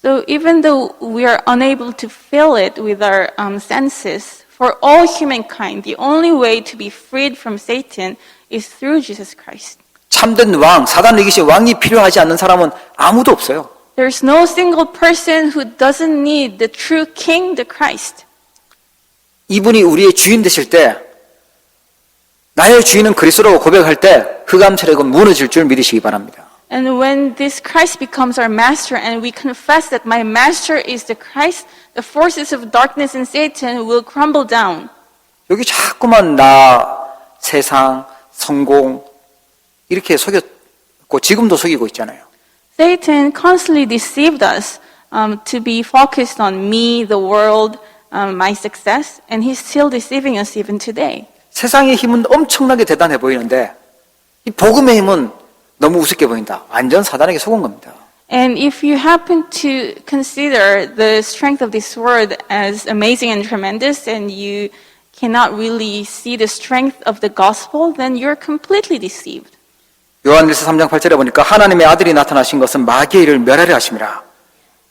So even though we are unable to feel it with our senses, for all humankind, the only way to be freed from Satan is through Jesus Christ. 참된 왕, 사단을 이기신 왕이 필요하지 않는 사람은 아무도 없어요. There's no single person who doesn't need the true King, the Christ. 이분이 우리의 주인 되실 때, 나의 주인은 그리스도라고 고백할 때 흑암 세력은 무너질 줄 믿으시기 바랍니다. And when this Christ becomes our master and we confess that my master is the Christ, the forces of darkness and Satan will crumble down. 여기 자꾸만 나, 세상, 성공 이렇게 속였고 지금도 속이고 있잖아요. Satan constantly deceived us to be focused on me, the world, my success, and he's still deceiving us even today. 세상의 힘은 엄청나게 대단해 보이는데 이 복음의 힘은 너무 우습게 보인다. 완전 사단에게 속은 겁니다. And if you happen to consider the strength of this word as amazing and tremendous, and you cannot really see the strength of the gospel, then you're completely deceived. 요한일서 3장 8절에 보니까 하나님의 아들이 나타나신 것은 마귀의 일을 멸하려 하심이라.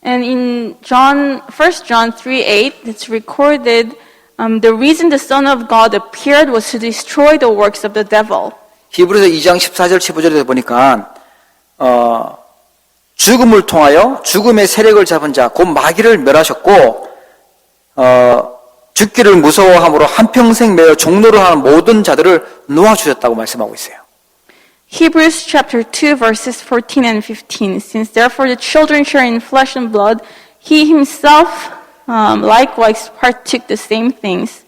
And in 1 John 3:8, it's recorded, the reason the Son of God appeared was to destroy the works of the devil. 히브리서 2장 14절 15절에 보니까 죽음을 통하여 죽음의 세력을 잡은 자, 곧 마귀를 멸하셨고 죽기를 무서워함으로 한평생 매여 종노를 하는 모든 자들을 놓아주셨다고 말씀하고 있어요. Hebrews chapter 2 verses 14 and 15. Since therefore the children share in flesh and blood, he himself likewise partook the same things.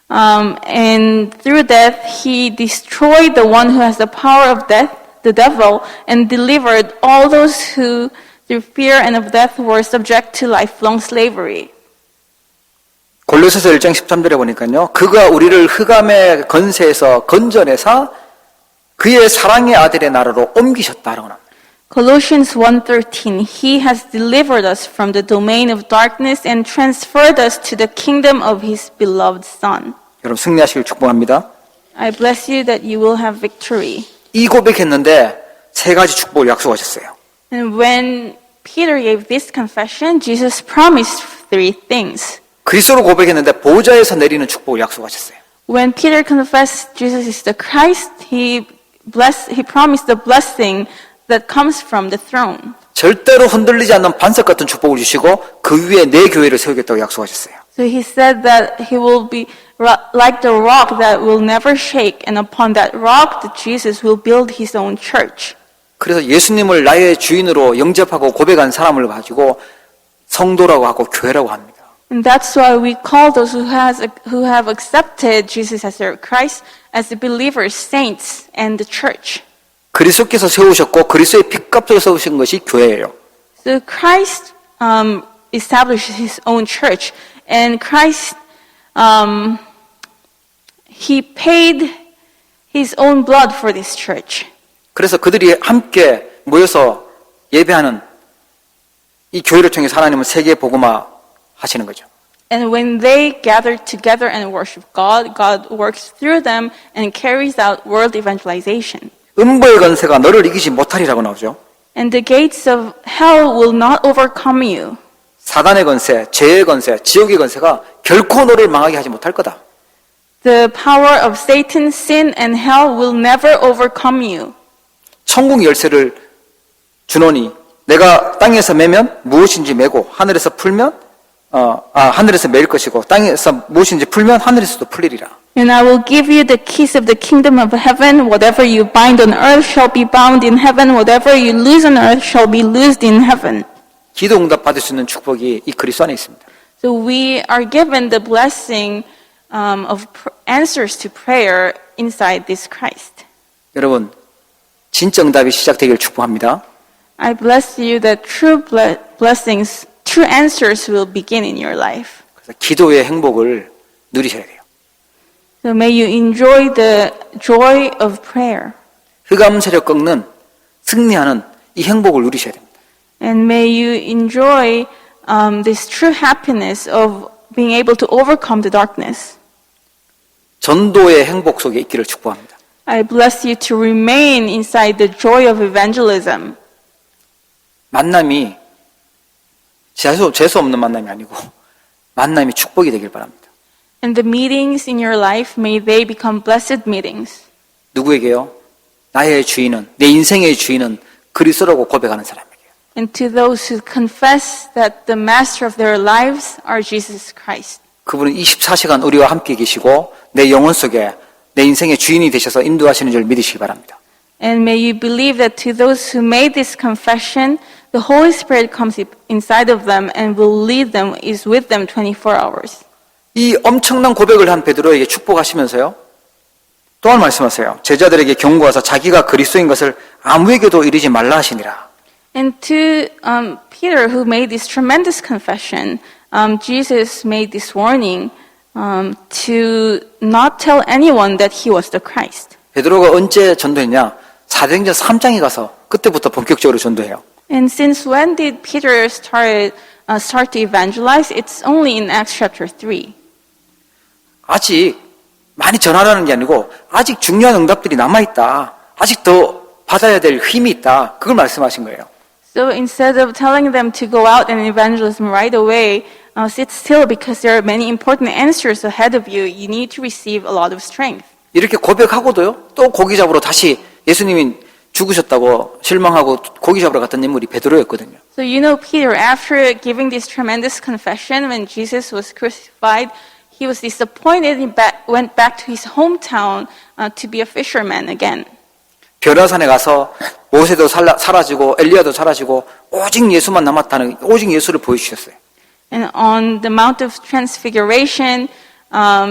And through death he destroyed the one who has the power of death, the devil, and delivered all those who through fear and of death were subject to lifelong slavery. 골로새서 1장 13절에 보니까요. 그가 우리를 흑암의 건세에서 건져내사 그의 사랑의 아들의 나라로 옮기셨다라고 합니다. Colossians 1:13. He has delivered us from the domain of darkness and transferred us to the kingdom of his beloved Son. 여러분 승리하시길 축복합니다. I bless you that you will have victory. 이 고백했는데 세 가지 축복을 약속하셨어요. And when Peter gave this confession, Jesus promised three things. 그리스도로 고백했는데 보좌에서 내리는 축복을 약속하셨어요. When Peter confessed Jesus is the Christ, he promised the blessing that comes from the throne. 절대로 흔들리지 않는 반석 같은 축복을 주시고 그 위에 내 교회를 세우겠다고 약속하셨어요. So he said that he will be like the rock that will never shake, and upon that rock that Jesus will build his own church. 그래서 예수님을 나의 주인으로 영접하고 고백한 사람을 가지고 성도라고 하고 교회라고 합니다. And that's why we call those who have accepted Jesus as their Christ as the believers, saints, and the church. 그리스도께서 세우셨고 그리스도의 핏값으로 세우신 것이 교회예요. So Christ established his own church, and Christ he paid his own blood for this church. 그래서 그들이 함께 모여서 예배하는 이 교회를 통해서 하나님은 세계 복음화 하시는 거죠. And when they gather together and worship God, God works through them and carries out world evangelization. 음부의 권세가 너를 이기지 못하리라고 나오죠. And the gates of hell will not overcome you. 사단의 권세, 죄의 권세, 지옥의 권세가 결코 너를 망하게 하지 못할 거다. The power of Satan, sin, and hell will never overcome you. 천국 열쇠를 주노니 내가 땅에서 매면 무엇인지 매고 하늘에서 풀면 하늘에서 매일 것이고 땅에서 무엇인지 풀면 하늘에서도 풀리리라. And I will give you the keys of the kingdom of heaven. Whatever you bind on earth shall be bound in heaven. Whatever you loose on earth shall be loosed in heaven. 기도 응답 받을 수 있는 축복이 이 그리스도 안에 있습니다. So we are given the blessing of answers to prayer inside this Christ. 여러분 진짜 응답이 시작되길 축복합니다. I bless you that true blessings, true answers will begin in your life. 그래서 기도의 행복을 누리셔야 돼요. So may you enjoy the joy of prayer. 흑암 세력 꺾는 승리하는 이 행복을 누리셔야 됩니다. And may you enjoy this true happiness of being able to overcome the darkness. 전도의 행복 속에 있기를 축복합니다. I bless you to remain inside the joy of evangelism. 만남이 재수 없는 만남이 아니고 만남이 축복이 되길 바랍니다. And the meetings in your life, may they become blessed meetings. 누구에게요? 나의 주인은, 내 인생의 주인은 그리스도라고 고백하는 사람에게요. And to those who confess that the master of their lives are Jesus Christ. 그분은 24시간 우리와 함께 계시고 내 영혼 속에 내 인생의 주인이 되셔서 인도하시는 줄 믿으시기 바랍니다. And may you believe that to those who made this confession, the Holy Spirit comes inside of them and will lead them, is with them 24 hours. 이 엄청난 고백을 한 베드로에게 축복하시면서요. 또한 말씀하세요. 제자들에게 경고하사 자기가 그리스도인 것을 아무에게도 이르지 말라 하시니라. And to Peter, who made this tremendous confession, Jesus made this warning to not tell anyone that he was the Christ. 베드로가 언제 전도했냐? 사도행전 3장에 가서 그때부터 본격적으로 전도해요. And since when did Peter start to evangelize? It's only in Acts chapter 3. 아직 많이 전하라는 게 아니고 아직 중요한 응답들이 남아있다. 아직 더 받아야 될 힘이 있다. 그걸 말씀하신 거예요. So instead of telling them to go out and evangelism right away, sit still because there are many important answers ahead of you. You need to receive a lot of strength. 이렇게 고백하고도요. 또 고기 잡으러 다시 예수님이 죽으셨다고 실망하고 고기 잡으러 갔던 인물이 베드로였거든요. So you know Peter, after giving this tremendous confession when Jesus was crucified, he was disappointed and went back to his hometown to be a fisherman again. 변화산에 가서 모세도 사라지고 엘리야도 사라지고 오직 예수만 남았다는 오직 예수를 보여주셨어요. And on the Mount of Transfiguration,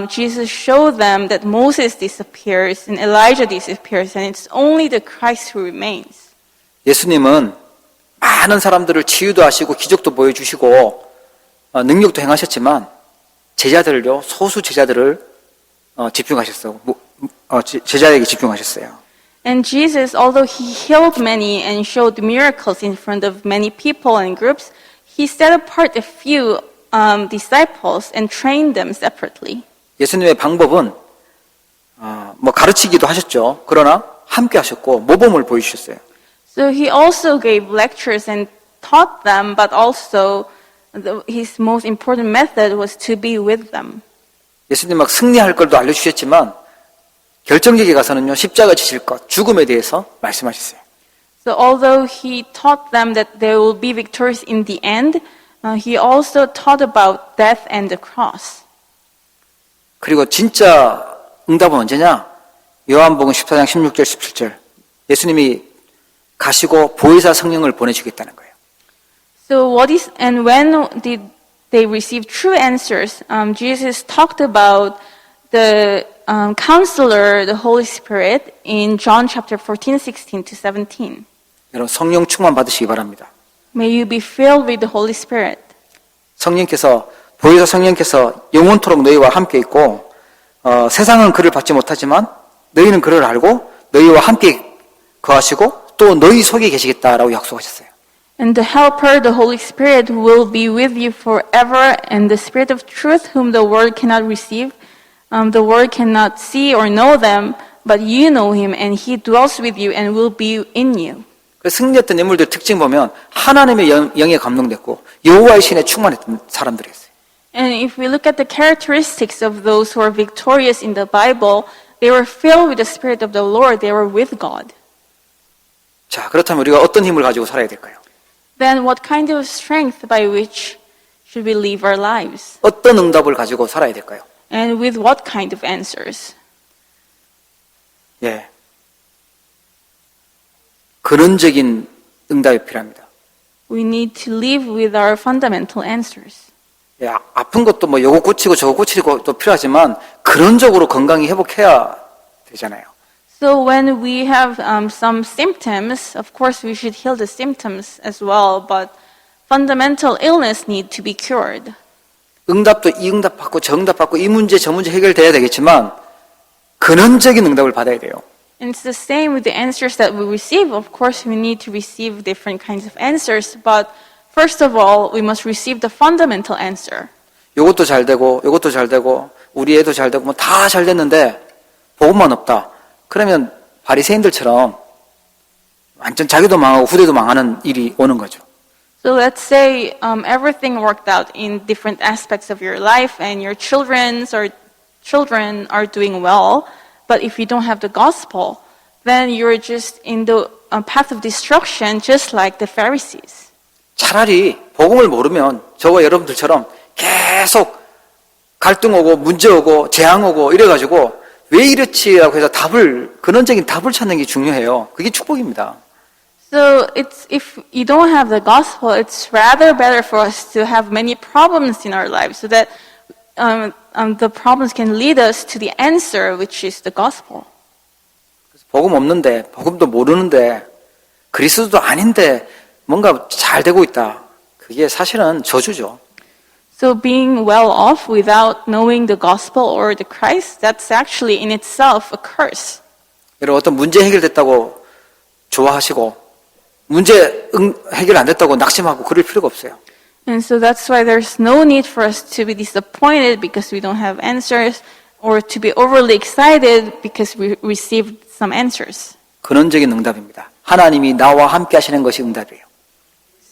Jesus showed them that Moses disappears and Elijah disappears, and it's only the Christ who remains. 예수님은 많은 사람들을 치유도 하시고 기적도 보여주시고 능력도 행하셨지만 제자들을요, 소수 제자들을 집중하셨어요. 제자에게 집중하셨어요. And Jesus, although he healed many and showed miracles in front of many people and groups, he set apart a few disciples and trained them separately. 예수님의 방법은 가르치기도 하셨죠. 그러나 함께 하셨고 모범을 보여주셨어요. So he also gave lectures and taught them, but also his most important method was to be with them. 예수님 막 승리할 걸도 알려주셨지만 결정적에 가서는요, 십자가 지실 것, 죽음에 대해서 말씀하셨어요. So although he taught them that they will be victorious in the end, he also taught about death and the cross. 그리고 진짜 응답은 언제냐? 요한복음 14장 16절 17절. 예수님이 가시고 보혜사 성령을 보내주겠다는 거예요. So when did they receive true answers? Jesus talked about the counselor, the Holy Spirit, in John chapter 14, 16 to 17. 여러분 성령 충만 받으시기 바랍니다. May you be filled with the Holy Spirit. 보혜사 성령께서 영원토록 너희와 함께 있고 세상은 그를 받지 못하지만 너희는 그를 알고 너희와 함께 거하시고 또 너희 속에 계시겠다라고 약속하셨어요. And the Helper, the Holy Spirit, will be with you forever, and the Spirit of truth, whom the world cannot receive, the world cannot see or know them, but you know him, and he dwells with you and will be in you. 그 승리했던 인물들 특징 보면 하나님의 영에 감동됐고 여호와의 신에 충만했던 사람들이었어요. And if we look at the characteristics of those who are victorious in the Bible, they were filled with the Spirit of the Lord. They were with God. 자, 그렇다면 우리가 어떤 힘을 가지고 살아야 될까요? Then what kind of strength by which should we live our lives? 어떤 응답을 가지고 살아야 될까요? And with what kind of answers? 예. 근원적인 응답이 필요합니다. We need to live with our fundamental answers. 예, 아픈 것도 요거 고치고 저거 고치고 또 필요하지만 근원적으로 건강히 회복해야 되잖아요. So when we have some symptoms, of course we should heal the symptoms as well, but fundamental illness need to be cured. 응답도 이 응답 받고 저 응답 받고 이 문제 저 문제 해결돼야 되겠지만 근원적인 응답을 받아야 돼요. And it's the same with the answers that we receive. Of course, we need to receive different kinds of answers, but first of all, we must receive the fundamental answer. 이것도 잘 되고 이것도 잘 되고 우리 애도 잘 되고 다 잘 됐는데 복음만 없다. 그러면 바리새인들처럼 완전 자기도 망하고 후대도 망하는 일이 오는 거죠. So let's say everything worked out in different aspects of your life, and your children are doing well. But if you don't have the gospel, then you're just in the path of destruction, just like the Pharisees. 차라리 복음을 모르면 저와 여러분들처럼 계속 갈등 오고 문제 오고 재앙 오고 이래가지고 왜 이렇지라고 해서 근원적인 답을 찾는 게 중요해요. 그게 축복입니다. So if you don't have the gospel, it's rather better for us to have many problems in our lives, so that the problems can lead us to the answer, which is the gospel. 복음 없는데, 복음도 모르는데, 그리스도도 아닌데 뭔가 잘 되고 있다. 그게 사실은 저주죠. So being well off without knowing the gospel or the Christ, that's actually in itself a curse. 여러분 어떤 문제 해결됐다고 좋아하시고 문제 해결 안 됐다고 낙심하고 그럴 필요가 없어요. And so that's why there's no need for us to be disappointed because we don't have answers. or to be overly excited because we received some answers. 근원적인 응답입니다. 하나님이 나와 함께 하시는 것이 응답이에요.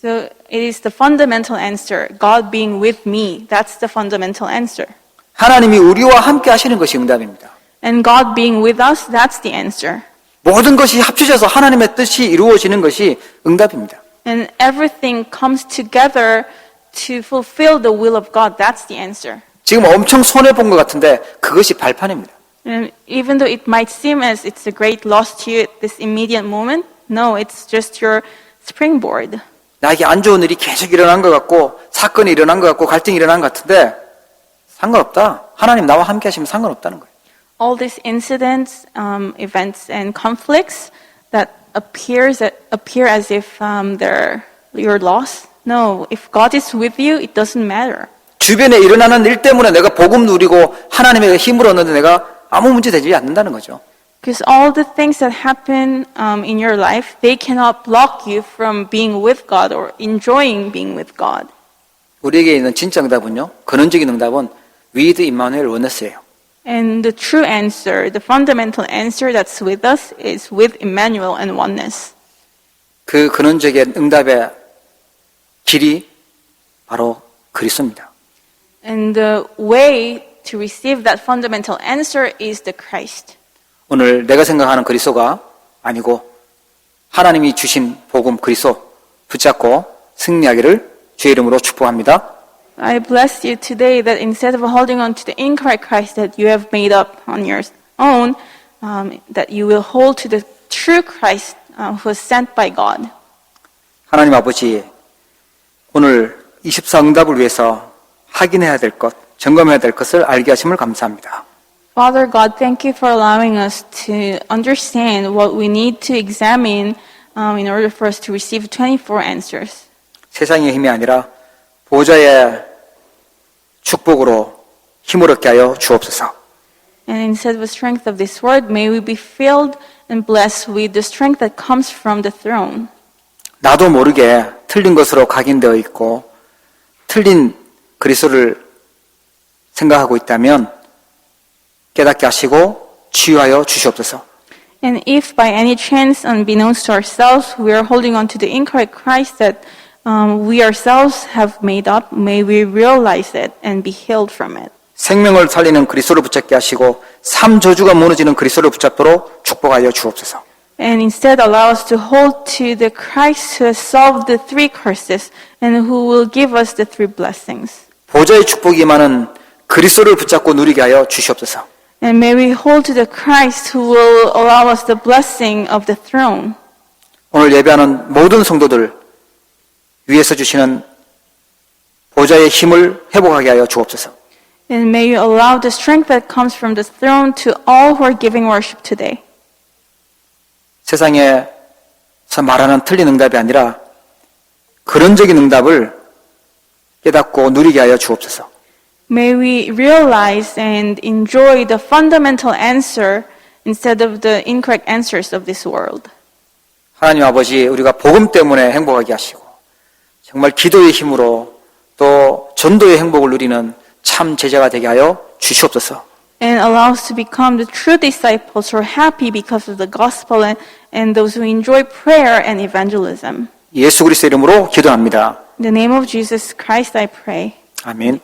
So it is the fundamental answer. God being with me, that's the fundamental answer. 하나님이 우리와 함께 하시는 것이 응답입니다. And God being with us, that's the answer. 모든 것이 합쳐져서 하나님의 뜻이 이루어지는 것이 응답입니다. And everything comes together to fulfill the will of God, that's the answer. 지금 엄청 손해본 것 같은데 그것이 발판입니다. And even though it might seem as it's a great loss to you at this immediate moment, no, it's just your springboard. 나에게 안 좋은 일이 계속 일어난 것 같고 사건이 일어난 것 같고 갈등이 일어난 것 같은데 상관없다. 하나님 나와 함께 하시면 상관없다는 거예요. All these incidents, events, and conflicts that appear as if they're your loss. No, if God is with you, it doesn't matter. 주변에 일어나는 일 때문에 내가 복음 누리고 하나님의 힘을 얻는데 내가 아무 문제 되지 않는다는 거죠. Because all the things that happen in your life, they cannot block you from being with God or enjoying being with God. 우리에게 있는 진짜 응답은요. 근원적인 응답은 with Emmanuel oneness예요. And the true answer, the fundamental answer that's with us is with Emmanuel and oneness. 그 근원적인 응답의 길이 바로 그리스도입니다. And the way to receive that fundamental answer is the Christ. 오늘 내가 생각하는 그리스도가 아니고 하나님이 주신 복음 그리스도 붙잡고 승리하기를 주의 이름으로 축복합니다. I bless you today that instead of holding on to the incorrect Christ that you have made up on your own, that you will hold to the true Christ who was sent by God. 하나님 아버지, 오늘 24응답을 위해서 확인해야 될 것, 점검해야 될 것을 알게 하심을 감사합니다. Father God, thank you for allowing us to understand what we need to examine in order for us to receive 24 answers. 세상의 힘이 아니라 보좌의 축복으로 힘을 얻게 하여 주옵소서. And instead of the strength of this word, may we be filled and blessed with the strength that comes from the throne. 나도 모르게 틀린 것으로 각인되어 있고 틀린 그리스도를 생각하고 있다면 깨닫게 하시고 치유하여 주시옵소서. And if by any chance, unbeknownst to ourselves, we are holding on to the incorrect Christ that we ourselves have made up, may we realize it and be healed from it. 생명을 살리는 그리스도를 붙잡게 하시고 삼 저주가 무너지는 그리스도를 붙잡도록 축복하여 주옵소서. And instead allow us to hold to the Christ who has solved the three curses and who will give us the three blessings. 보좌의 축복이 많은 그리스도를 붙잡고 누리게 하여 주시옵소서. And may we hold to the Christ who will allow us the blessing of the throne. 오늘 예배하는 모든 성도들 위에서 주시는 보좌의 힘을 회복하게 하여 주옵소서. And may you allow the strength that comes from the throne to all who are giving worship today. 세상에서 말하는 틀린 응답이 아니라 근원적인 응답을 깨닫고 누리게 하여 주옵소서. May we realize and enjoy the fundamental answer instead of the incorrect answers of this world. 하나님 아버지, 우리가 복음 때문에 행복하게 하시고 정말 기도의 힘으로 또 전도의 행복을 누리는 참 제자가 되게 하여 주시옵소서. And allow us to become the true disciples who are happy because of the gospel and those who enjoy prayer and evangelism. 예수 그리스도 이름으로 기도합니다. In the name of Jesus Christ I pray. 아멘.